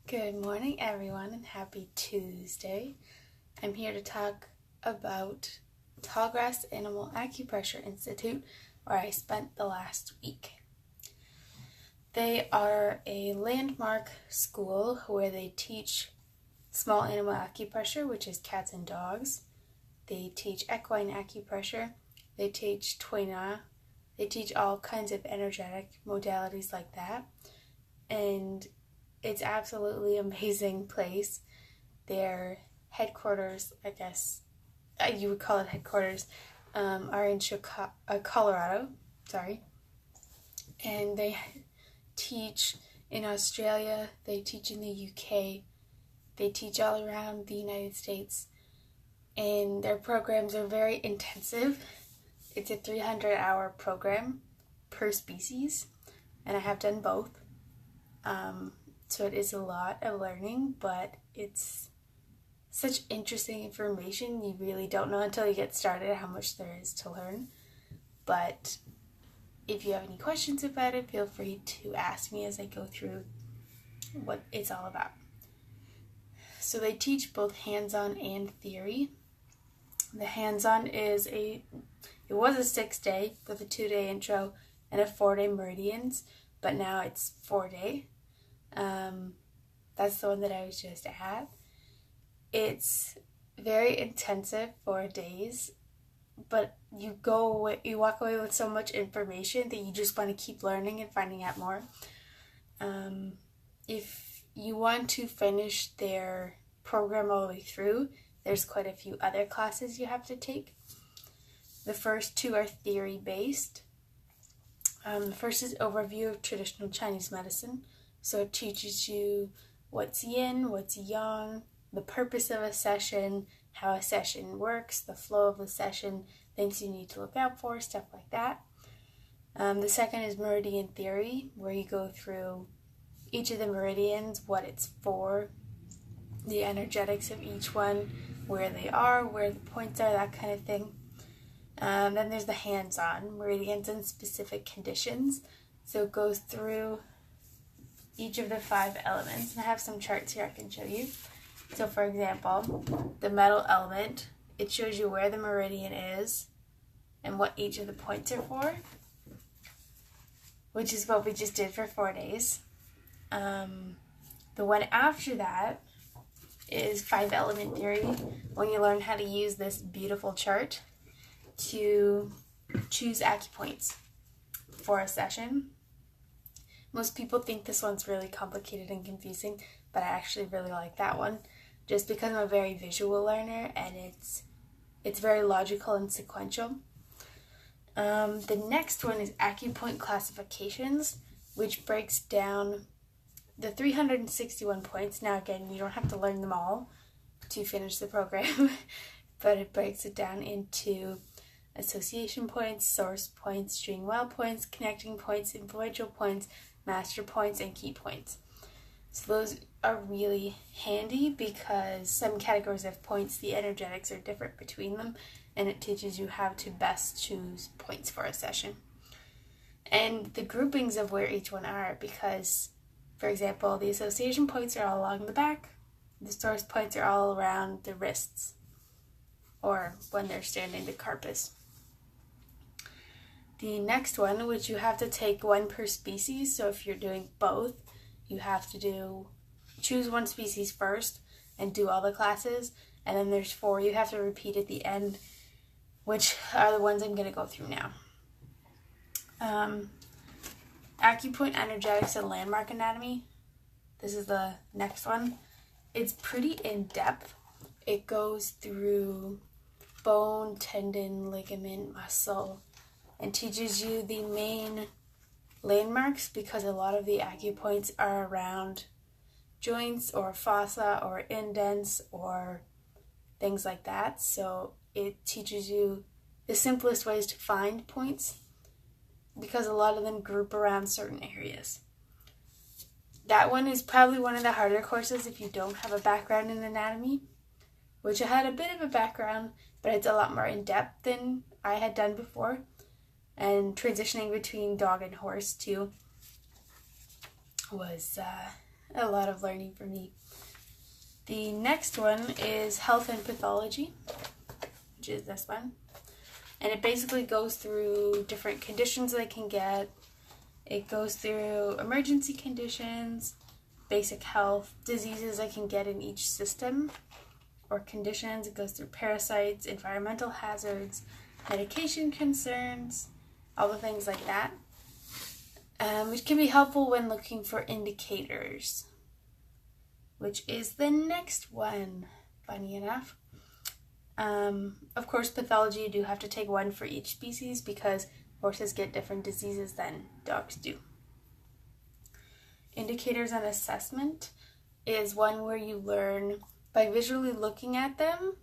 Good morning, everyone, and happy Tuesday. I'm here to talk about Tallgrass Animal Acupressure Institute, where I spent the last week. They are a landmark school where they teach small animal acupressure, which is cats and dogs. They teach equine acupressure. They teach Tuina. They teach all kinds of energetic modalities like that. And it's absolutely amazing place. Their headquarters, I guess you would call it headquarters, are in Colorado. And they teach in Australia. They teach in the UK. They teach all around the United States, and their programs are very intensive. It's a 300-hour program per species, and I have done both. So it is a lot of learning, but it's such interesting information. You really don't know until you get started how much there is to learn. But if you have any questions about it, feel free to ask me as I go through what it's all about. So they teach both hands-on and theory. The hands-on was a 6-day with a 2-day intro and a 4-day meridians, but now it's 4-day. That's the one that I was just at. It's very intensive 4 days, but you walk away with so much information that you just want to keep learning and finding out more. If you want to finish their program all the way through, there's quite a few other classes you have to take. The first 2 are theory-based. The first is overview of traditional Chinese medicine. So it teaches you what's yin, what's yang, the purpose of a session, how a session works, the flow of the session, things you need to look out for, stuff like that. The second is meridian theory, where you go through each of the meridians, what it's for, the energetics of each one, where they are, where the points are, that kind of thing. Then there's the hands-on, meridians and specific conditions. So it goes through each of the 5 elements, and I have some charts here I can show you. So for example, the metal element, it shows you where the meridian is and what each of the points are for, which is what we just did for 4 days. The one after that is 5-element theory, when you learn how to use this beautiful chart to choose acupoints for a session. Most people think this one's really complicated and confusing, but I actually really like that one just because I'm a very visual learner, and it's very logical and sequential. The next one is acupoint classifications, which breaks down the 361 points. Now again, you don't have to learn them all to finish the program, but it breaks it down into association points, source points, string well points, connecting points, influential points, master points, and key points. So those are really handy because some categories of points, the energetics are different between them, and it teaches you how to best choose points for a session. And the groupings of where each one are, because, for example, the association points are all along the back, the source points are all around the wrists, or when they're standing, the carpus. The next one, which you have to take 1 per species, so if you're doing both, you have to choose 1 species first and do all the classes, and then there's 4 you have to repeat at the end, which are the ones I'm going to go through now. Acupoint energetics and landmark anatomy. This is the next one. It's pretty in-depth. It goes through bone, tendon, ligament, muscle, and teaches you the main landmarks, because a lot of the acupoints are around joints or fossa or indents or things like that. So it teaches you the simplest ways to find points, because a lot of them group around certain areas. That one is probably one of the harder courses if you don't have a background in anatomy, which I had a bit of a background, but it's a lot more in-depth than I had done before. And transitioning between dog and horse too was a lot of learning for me. The next one is health and pathology, which is this one. And it basically goes through different conditions they can get. It goes through emergency conditions, basic health, diseases I can get in each system or conditions. It goes through parasites, environmental hazards, medication concerns, all the things like that, which can be helpful when looking for indicators, which is the next one, funny enough. Of course, pathology, you do have to take one for each species because horses get different diseases than dogs do. Indicators and assessment is one where you learn by visually looking at them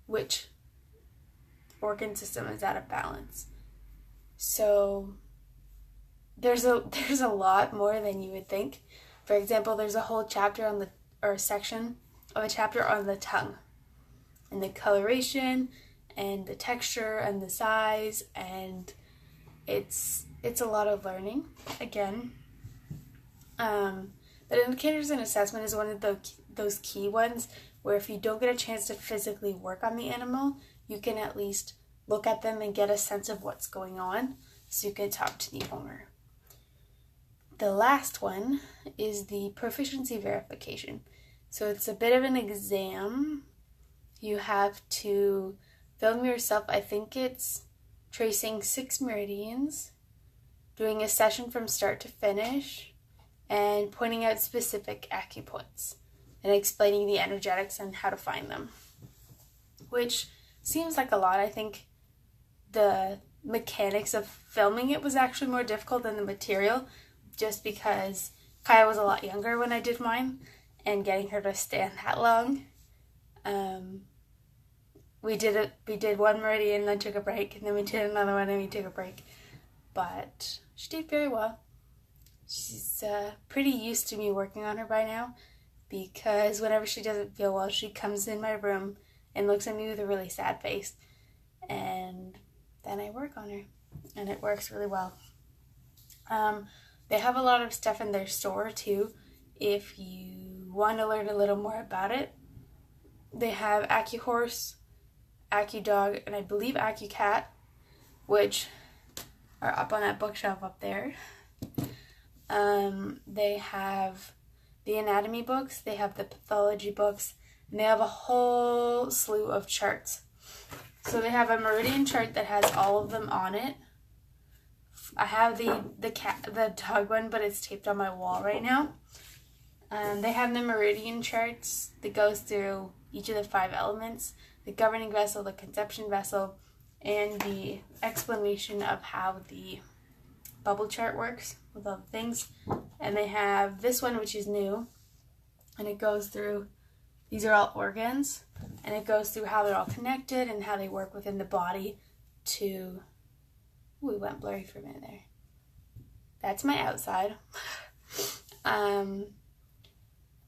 which organ system is out of balance. So there's a lot more than you would think. For example, there's a whole chapter on section of a chapter on the tongue and the coloration and the texture and the size, and it's a lot of learning again. But indicators and assessment is one of those key ones where if you don't get a chance to physically work on the animal, you can at least look at them and get a sense of what's going on so you can talk to the owner. The last one is the proficiency verification. So it's a bit of an exam. You have to film yourself, I think it's tracing 6 meridians, doing a session from start to finish, and pointing out specific acupoints and explaining the energetics and how to find them, which seems like a lot. I think the mechanics of filming it was actually more difficult than the material, just because Kaya was a lot younger when I did mine, and getting her to stand that long. We did one meridian and then took a break, and then we did another one and we took a break. But she did very well. She's pretty used to me working on her by now, because whenever she doesn't feel well, she comes in my room and looks at me with a really sad face, and then I work on her, and it works really well. They have a lot of stuff in their store too, if you want to learn a little more about it. They have AccuHorse, AccuDog, and I believe AccuCat, which are up on that bookshelf up there. They have the anatomy books, they have the pathology books, and they have a whole slew of charts. So they have a meridian chart that has all of them on it. I have the dog one, but it's taped on my wall right now. They have the meridian charts that goes through each of the 5 elements, the governing vessel, the conception vessel, and the explanation of how the bubble chart works with all the things. And they have this one, which is new, and it goes through, these are all organs, and it goes through how they're all connected and how they work within the body to, we went blurry for a minute there. That's my outside.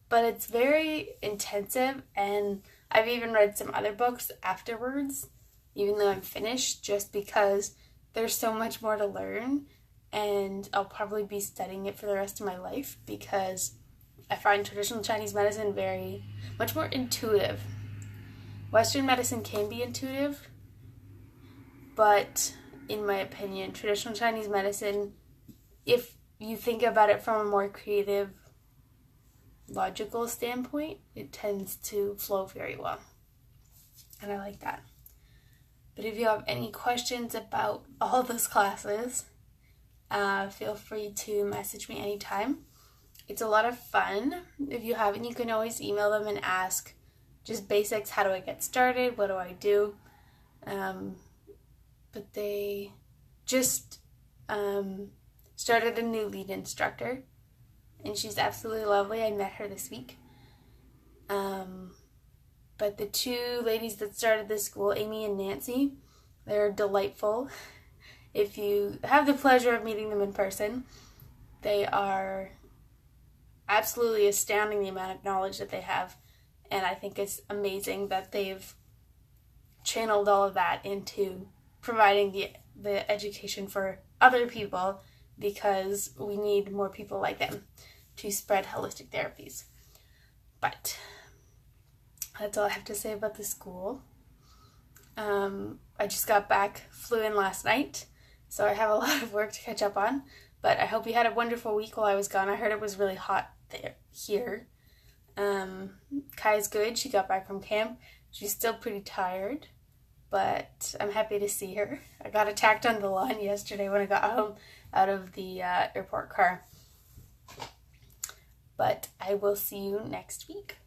But it's very intensive, and I've even read some other books afterwards, even though I'm finished, just because there's so much more to learn, and I'll probably be studying it for the rest of my life, because I find traditional Chinese medicine very much more intuitive. Western medicine can be intuitive, but in my opinion, traditional Chinese medicine, if you think about it from a more creative, logical standpoint, it tends to flow very well, and I like that. But if you have any questions about all those classes, feel free to message me anytime. It's a lot of fun. If you haven't, you can always email them and ask just basics. How do I get started? What do I do? But they just started a new lead instructor, and she's absolutely lovely. I met her this week. But the 2 ladies that started this school, Amy and Nancy, they're delightful. If you have the pleasure of meeting them in person, they are absolutely astounding, the amount of knowledge that they have. And I think it's amazing that they've channeled all of that into providing the education for other people, because we need more people like them. to spread holistic therapies. But that's all I have to say about the school. I just got back, flew in last night, so I have a lot of work to catch up on. But I hope you had a wonderful week while I was gone. I heard it was really hot here. Kai's good. She got back from camp. She's still pretty tired, but I'm happy to see her. I got attacked on the lawn yesterday when I got home out of the airport car. But I will see you next week.